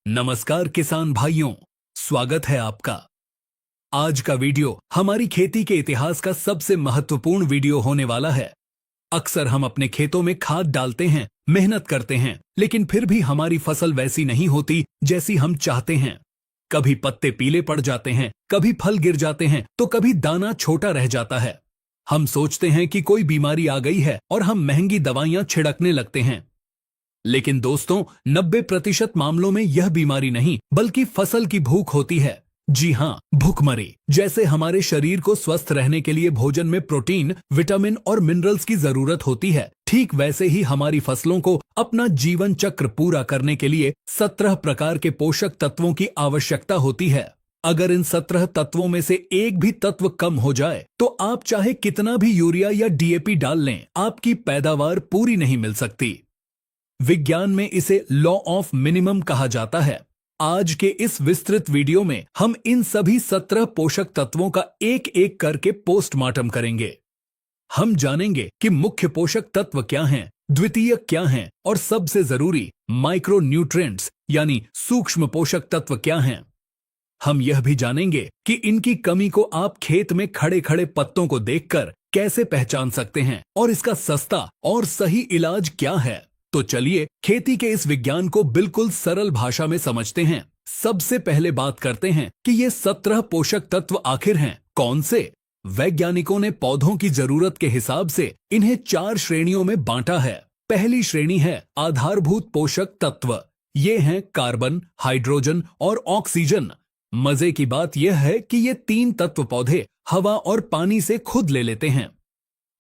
नमस्कार किसान भाइयों, स्वागत है आपका। आज का वीडियो हमारी खेती के इतिहास का सबसे महत्वपूर्ण वीडियो होने वाला है। अक्सर हम अपने खेतों में खाद डालते हैं, मेहनत करते हैं, लेकिन फिर भी हमारी फसल वैसी नहीं होती जैसी हम चाहते हैं। कभी पत्ते पीले पड़ जाते हैं, कभी फल गिर जाते हैं, तो कभी दाना छोटा रह जाता है। हम सोचते हैं कि कोई बीमारी आ गई है और हम महंगी दवाइयां छिड़कने लगते हैं। लेकिन दोस्तों, 90% मामलों में यह बीमारी नहीं बल्कि फसल की भूख होती है। जी हाँ, भूखमरी। जैसे हमारे शरीर को स्वस्थ रहने के लिए भोजन में प्रोटीन, विटामिन और मिनरल्स की जरूरत होती है, ठीक वैसे ही हमारी फसलों को अपना जीवन चक्र पूरा करने के लिए 17 प्रकार के पोषक तत्वों की आवश्यकता होती है। अगर इन 17 तत्वों में से एक भी तत्व कम हो जाए तो आप चाहे कितना भी यूरिया या डीएपी डाल लें, आपकी पैदावार पूरी नहीं मिल सकती। विज्ञान में इसे लॉ ऑफ मिनिमम कहा जाता है। आज के इस विस्तृत वीडियो में हम इन सभी 17 पोषक तत्वों का एक एक करके पोस्टमार्टम करेंगे। हम जानेंगे कि मुख्य पोषक तत्व क्या हैं, द्वितीयक क्या हैं और सबसे जरूरी माइक्रो न्यूट्रिएंट्स यानी सूक्ष्म पोषक तत्व क्या हैं। हम यह भी जानेंगे कि इनकी कमी को आप खेत में खड़े खड़े पत्तों को देखकर कैसे पहचान सकते हैं और इसका सस्ता और सही इलाज क्या है। तो चलिए खेती के इस विज्ञान को बिल्कुल सरल भाषा में समझते हैं। सबसे पहले बात करते हैं कि ये 17 पोषक तत्व आखिर हैं कौन से। वैज्ञानिकों ने पौधों की जरूरत के हिसाब से इन्हें 4 श्रेणियों में बांटा है। पहली श्रेणी है आधारभूत पोषक तत्व। ये हैं कार्बन, हाइड्रोजन और ऑक्सीजन। मजे की बात यह है कि ये 3 तत्व पौधे हवा और पानी से खुद ले लेते हैं।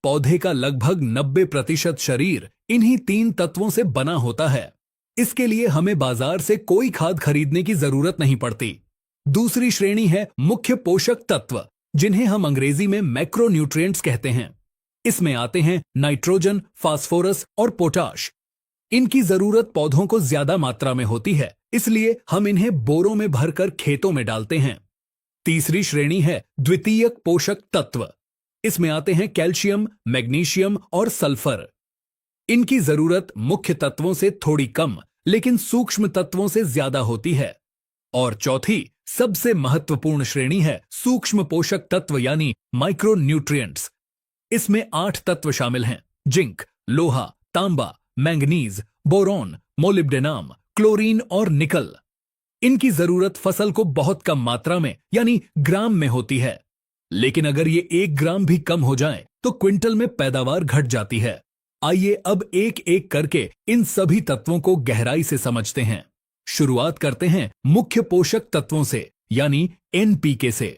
पौधे का लगभग 90% शरीर इन्हीं 3 तत्वों से बना होता है। इसके लिए हमें बाजार से कोई खाद खरीदने की जरूरत नहीं पड़ती। दूसरी श्रेणी है मुख्य पोषक तत्व, जिन्हें हम अंग्रेजी में मैक्रोन्यूट्रिएंट्स कहते हैं। इसमें आते हैं नाइट्रोजन, फास्फोरस और पोटाश। इनकी जरूरत पौधों को ज्यादा मात्रा में होती है, इसलिए हम इन्हें बोरों में भरकर खेतों में डालते हैं। तीसरी श्रेणी है द्वितीयक पोषक तत्व। इसमें आते हैं कैल्शियम, मैग्नीशियम और सल्फर। इनकी जरूरत मुख्य तत्वों से थोड़ी कम लेकिन सूक्ष्म तत्वों से ज्यादा होती है। और चौथी सबसे महत्वपूर्ण श्रेणी है सूक्ष्म पोषक तत्व यानी माइक्रो न्यूट्रिएंट्स। इसमें 8 तत्व शामिल हैं: जिंक, लोहा, तांबा, मैंगनीज, बोरॉन, मोलिब्डेनम, क्लोरीन और निकल। इनकी जरूरत फसल को बहुत कम मात्रा में यानी ग्राम में होती है, लेकिन अगर ये 1 ग्राम भी कम हो जाए तो क्विंटल में पैदावार घट जाती है। आइए अब एक एक करके इन सभी तत्वों को गहराई से समझते हैं। शुरुआत करते हैं मुख्य पोषक तत्वों से यानी एनपीके से।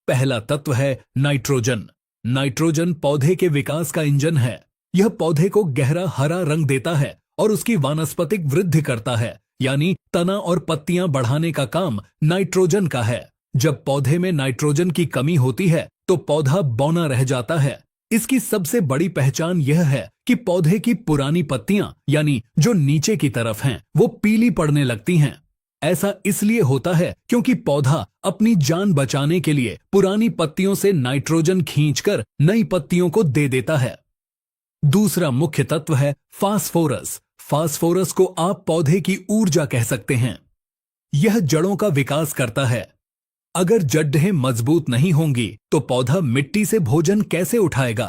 पहला तत्व है नाइट्रोजन। नाइट्रोजन पौधे के विकास का इंजन है। यह पौधे को गहरा हरा रंग देता है और उसकी वानस्पतिक वृद्धि करता है, यानी तना और पत्तियां बढ़ाने का काम नाइट्रोजन का है। जब पौधे में नाइट्रोजन की कमी होती है तो पौधा बौना रह जाता है। इसकी सबसे बड़ी पहचान यह है कि पौधे की पुरानी पत्तियां यानी जो नीचे की तरफ हैं, वो पीली पड़ने लगती हैं। ऐसा इसलिए होता है क्योंकि पौधा अपनी जान बचाने के लिए पुरानी पत्तियों से नाइट्रोजन खींचकर नई पत्तियों को दे देता है। दूसरा मुख्य तत्व है फास्फोरस। फास्फोरस को आप पौधे की ऊर्जा कह सकते हैं। यह जड़ों का विकास करता है। अगर जड़ें मजबूत नहीं होंगी तो पौधा मिट्टी से भोजन कैसे उठाएगा।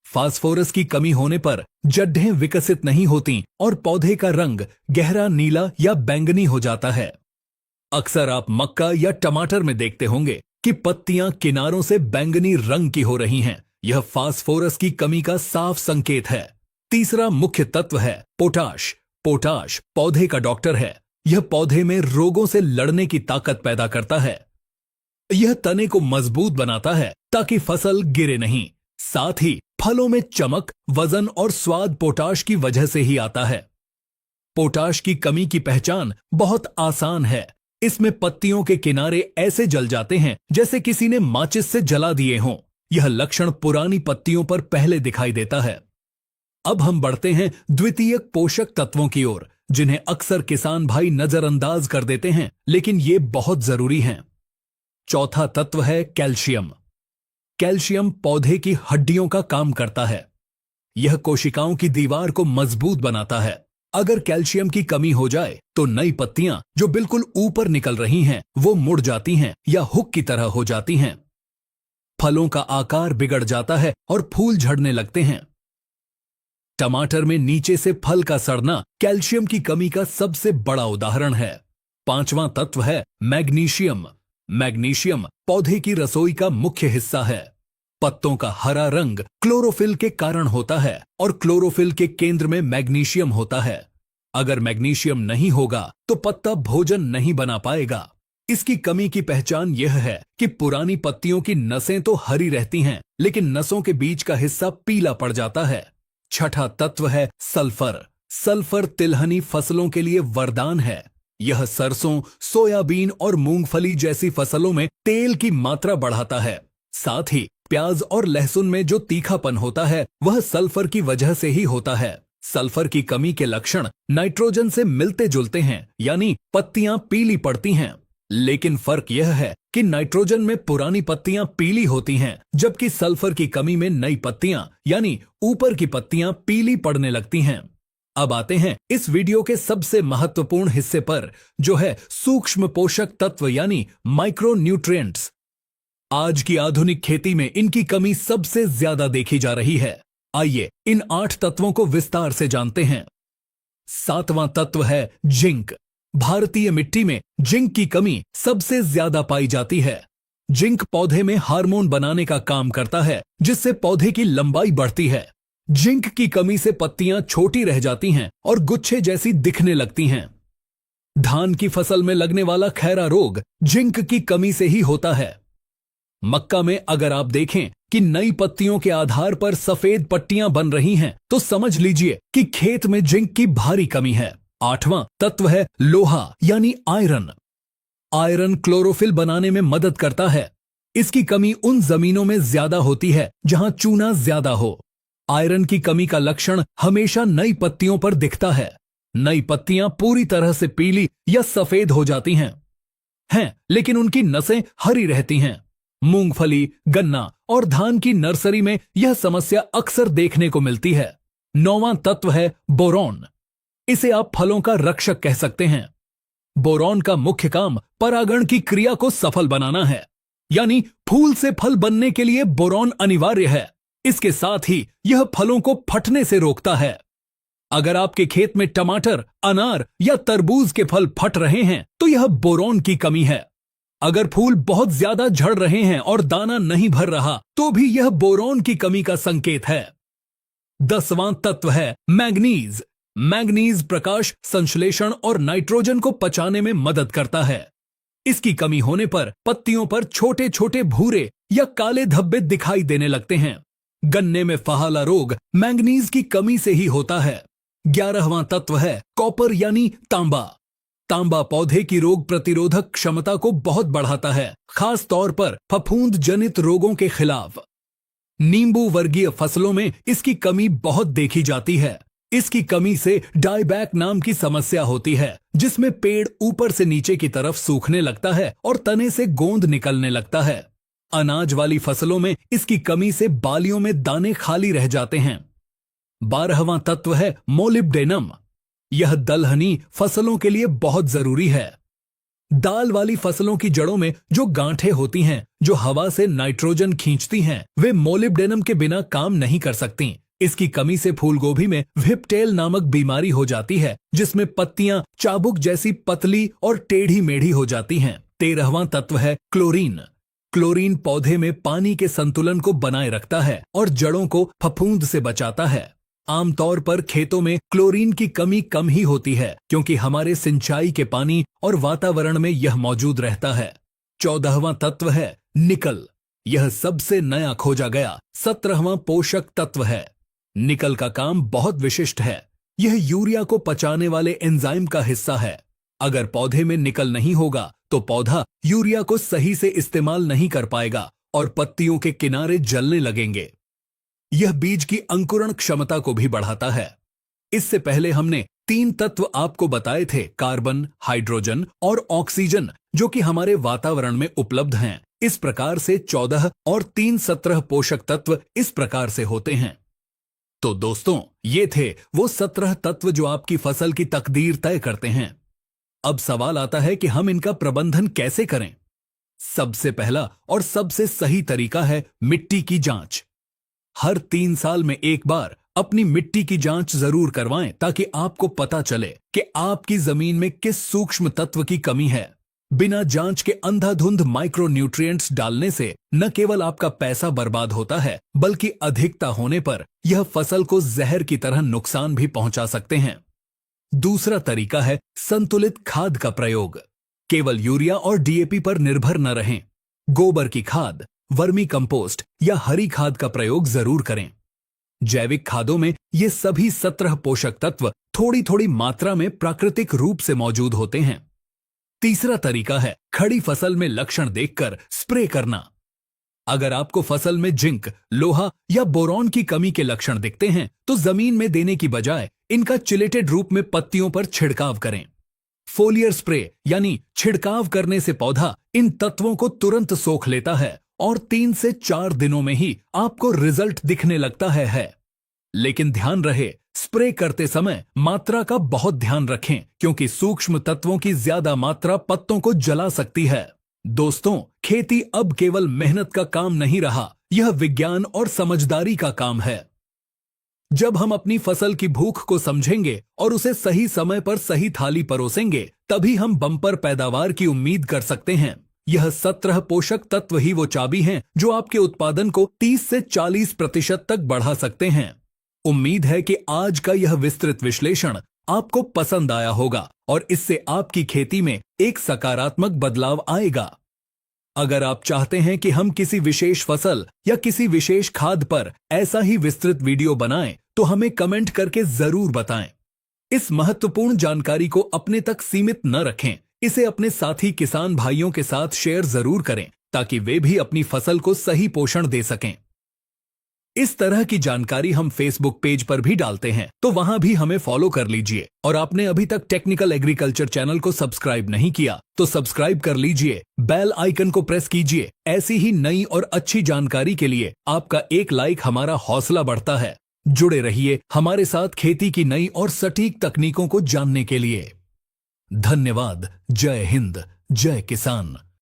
फास्फोरस की कमी होने पर जड़ें विकसित नहीं होती और पौधे का रंग गहरा नीला या बैंगनी हो जाता है। अक्सर आप मक्का या टमाटर में देखते होंगे कि पत्तियां किनारों से बैंगनी रंग की हो रही हैं। यह फास्फोरस की कमी का साफ संकेत है। तीसरा मुख्य तत्व है पोटाश। पोटाश पौधे का डॉक्टर है। यह पौधे में रोगों से लड़ने की ताकत पैदा करता है। यह तने को मजबूत बनाता है ताकि फसल गिरे नहीं। साथ ही फलों में चमक, वजन और स्वाद पोटाश की वजह से ही आता है। पोटाश की कमी की पहचान बहुत आसान है। इसमें पत्तियों के किनारे ऐसे जल जाते हैं जैसे किसी ने माचिस से जला दिए हों। यह लक्षण पुरानी पत्तियों पर पहले दिखाई देता है। अब हम बढ़ते हैं द्वितीयक पोषक तत्वों की ओर, जिन्हें अक्सर किसान भाई नजरअंदाज कर देते हैं, लेकिन ये बहुत जरूरी हैं। चौथा तत्व है कैल्शियम। कैल्शियम पौधे की हड्डियों का काम करता है। यह कोशिकाओं की दीवार को मजबूत बनाता है। अगर कैल्शियम की कमी हो जाए तो नई पत्तियां जो बिल्कुल ऊपर निकल रही हैं वो मुड़ जाती हैं या हुक की तरह हो जाती हैं। फलों का आकार बिगड़ जाता है और फूल झड़ने लगते हैं। टमाटर में नीचे से फल का सड़ना कैल्शियम की कमी का सबसे बड़ा उदाहरण है। पांचवां तत्व है मैग्नीशियम। मैग्नीशियम पौधे की रसोई का मुख्य हिस्सा है। पत्तों का हरा रंग क्लोरोफिल के कारण होता है और क्लोरोफिल के केंद्र में मैग्नीशियम होता है। अगर मैग्नीशियम नहीं होगा तो पत्ता भोजन नहीं बना पाएगा। इसकी कमी की पहचान यह है कि पुरानी पत्तियों की नसें तो हरी रहती हैं, लेकिन नसों के बीच का हिस्सा पीला पड़ जाता है। छठा तत्व है सल्फर। सल्फर तिलहनी फसलों के लिए वरदान है। यह सरसों, सोयाबीन और मूंगफली जैसी फसलों में तेल की मात्रा बढ़ाता है। साथ ही प्याज और लहसुन में जो तीखापन होता है वह सल्फर की वजह से ही होता है। सल्फर की कमी के लक्षण नाइट्रोजन से मिलते जुलते हैं, यानी पत्तियां पीली पड़ती हैं। लेकिन फर्क यह है कि नाइट्रोजन में पुरानी पत्तियां पीली होती हैं, जबकि सल्फर की कमी में नई पत्तियां यानी ऊपर की पत्तियां पीली पड़ने लगती हैं। अब आते हैं इस वीडियो के सबसे महत्वपूर्ण हिस्से पर, जो है सूक्ष्म पोषक तत्व यानी माइक्रो न्यूट्रिएंट्स। आज की आधुनिक खेती में इनकी कमी सबसे ज्यादा देखी जा रही है। आइए इन 8 तत्वों को विस्तार से जानते हैं। 7वां तत्व है जिंक। भारतीय मिट्टी में जिंक की कमी सबसे ज्यादा पाई जाती है। जिंक पौधे में हार्मोन बनाने का काम करता है, जिससे पौधे की लंबाई बढ़ती है। जिंक की कमी से पत्तियां छोटी रह जाती हैं और गुच्छे जैसी दिखने लगती हैं। धान की फसल में लगने वाला खैरा रोग जिंक की कमी से ही होता है। मक्का में अगर आप देखें कि नई पत्तियों के आधार पर सफेद पट्टियां बन रही हैं, तो समझ लीजिए कि खेत में जिंक की भारी कमी है। 8वां तत्व है लोहा यानी आयरन। आयरन क्लोरोफिल बनाने में मदद करता है। इसकी कमी उन जमीनों में ज्यादा होती है जहां चूना ज्यादा हो। आयरन की कमी का लक्षण हमेशा नई पत्तियों पर दिखता है। नई पत्तियां पूरी तरह से पीली या सफेद हो जाती हैं, लेकिन उनकी नसें हरी रहती हैं। मूंगफली, गन्ना और धान की नर्सरी में यह समस्या अक्सर देखने को मिलती है। 9वां तत्व है बोरॉन। इसे आप फलों का रक्षक कह सकते हैं। बोरॉन का मुख्य काम परागण की क्रिया को सफल बनाना है, यानी फूल से फल बनने के लिए बोरॉन अनिवार्य है। इसके साथ ही यह फलों को फटने से रोकता है। अगर आपके खेत में टमाटर, अनार या तरबूज के फल फट रहे हैं तो यह बोरॉन की कमी है। अगर फूल बहुत ज्यादा झड़ रहे हैं और दाना नहीं भर रहा तो भी यह बोरॉन की कमी का संकेत है। 10वां तत्व है मैग्नीज। मैग्नीज प्रकाश संश्लेषण और नाइट्रोजन को पचाने में मदद करता है। इसकी कमी होने पर पत्तियों पर छोटे छोटे भूरे या काले धब्बे दिखाई देने लगते हैं। गन्ने में फहाला रोग मैग्नीज की कमी से ही होता है। 11वां तत्व है कॉपर यानी तांबा। तांबा पौधे की रोग प्रतिरोधक क्षमता को बहुत बढ़ाता है, खास तौर पर फफूंद जनित रोगों के खिलाफ। नींबू वर्गीय फसलों में इसकी कमी बहुत देखी जाती है। इसकी कमी से डायबैक नाम की समस्या होती है, जिसमें पेड़ ऊपर से नीचे की तरफ सूखने लगता है और तने से गोंद निकलने लगता है। अनाज वाली फसलों में इसकी कमी से बालियों में दाने खाली रह जाते हैं। 12वां तत्व है मोलिब्डेनम। यह दलहनी फसलों के लिए बहुत जरूरी है। दाल वाली फसलों की जड़ों में जो गांठें होती हैं, जो हवा से नाइट्रोजन खींचती हैं, वे मोलिब्डेनम के बिना काम नहीं कर सकती। इसकी कमी से फूलगोभी में व्हिपटेल नामक बीमारी हो जाती है, जिसमें पत्तियां चाबुक जैसी पतली और टेढ़ी मेढ़ी हो जाती हैं। 13वां तत्व है क्लोरीन। क्लोरीन पौधे में पानी के संतुलन को बनाए रखता है और जड़ों को फफूंद से बचाता है। आमतौर पर खेतों में क्लोरीन की कमी कम ही होती है, क्योंकि हमारे सिंचाई के पानी और वातावरण में यह मौजूद रहता है। 14वां तत्व है निकल। यह सबसे नया खोजा गया 17वां पोषक तत्व है। निकल का काम बहुत विशिष्ट है। यह यूरिया को पचाने वाले एंजाइम का हिस्सा है। अगर पौधे में निकल नहीं होगा तो पौधा यूरिया को सही से इस्तेमाल नहीं कर पाएगा और पत्तियों के किनारे जलने लगेंगे। यह बीज की अंकुरण क्षमता को भी बढ़ाता है। इससे पहले हमने 3 तत्व आपको बताए थे, कार्बन, हाइड्रोजन और ऑक्सीजन, जो कि हमारे वातावरण में उपलब्ध हैं। इस प्रकार से 14 और 3 17 पोषक तत्व इस प्रकार से होते हैं। तो दोस्तों, ये थे वो 17 तत्व जो आपकी फसल की तकदीर तय करते हैं। अब सवाल आता है कि हम इनका प्रबंधन कैसे करें। सबसे पहला और सबसे सही तरीका है मिट्टी की जांच। हर 3 साल में एक बार अपनी मिट्टी की जांच जरूर करवाएं ताकि आपको पता चले कि आपकी जमीन में किस सूक्ष्म तत्व की कमी है। बिना जांच के अंधाधुंध माइक्रो न्यूट्रिएंट्स डालने से न केवल आपका पैसा बर्बाद होता है, बल्कि अधिकता होने पर यह फसल को जहर की तरह नुकसान भी पहुंचा सकते हैं। दूसरा तरीका है संतुलित खाद का प्रयोग। केवल यूरिया और डीएपी पर निर्भर न रहें। गोबर की खाद, वर्मी कंपोस्ट या हरी खाद का प्रयोग जरूर करें। जैविक खादों में ये सभी 17 पोषक तत्व थोड़ी थोड़ी मात्रा में प्राकृतिक रूप से मौजूद होते हैं। तीसरा तरीका है खड़ी फसल में लक्षण देखकर स्प्रे करना। अगर आपको फसल में जिंक, लोहा या बोरॉन की कमी के लक्षण दिखते हैं तो जमीन में देने की बजाय इनका चिलेटेड रूप में पत्तियों पर छिड़काव करें। फोलियर स्प्रे यानी छिड़काव करने से पौधा इन तत्वों को तुरंत सोख लेता है और 3 से 4 दिनों में ही आपको रिजल्ट दिखने लगता है। लेकिन ध्यान रहे, स्प्रे करते समय मात्रा का बहुत ध्यान रखें क्योंकि सूक्ष्म तत्वों की ज्यादा मात्रा पत्तों को जला सकती है। दोस्तों, खेती अब केवल मेहनत का काम नहीं रहा, यह विज्ञान और समझदारी का काम है। जब हम अपनी फसल की भूख को समझेंगे और उसे सही समय पर सही थाली परोसेंगे, तभी हम बम्पर पैदावार की उम्मीद कर सकते हैं। यह 17 पोषक तत्व ही वो चाबी हैं जो आपके उत्पादन को 30 से 40% तक बढ़ा सकते हैं। उम्मीद है कि आज का यह विस्तृत विश्लेषण आपको पसंद आया होगा और इससे आपकी खेती में एक सकारात्मक बदलाव आएगा। अगर आप चाहते हैं कि हम किसी विशेष फसल या किसी विशेष खाद पर ऐसा ही विस्तृत वीडियो बनाएं, तो हमें कमेंट करके जरूर बताएं। इस महत्वपूर्ण जानकारी को अपने तक सीमित न रखें, इसे अपने साथी किसान भाइयों के साथ शेयर जरूर करें ताकि वे भी अपनी फसल को सही पोषण दे सकें। इस तरह की जानकारी हम फेसबुक पेज पर भी डालते हैं, तो वहां भी हमें फॉलो कर लीजिए। और आपने अभी तक टेक्निकल एग्रीकल्चर चैनल को सब्सक्राइब नहीं किया तो सब्सक्राइब कर लीजिए, बेल आइकन को प्रेस कीजिए। ऐसी ही नई और अच्छी जानकारी के लिए आपका एक लाइक हमारा हौसला बढ़ता है। जुड़े रहिए हमारे साथ खेती की नई और सटीक तकनीकों को जानने के लिए। धन्यवाद। जय हिंद, जय किसान।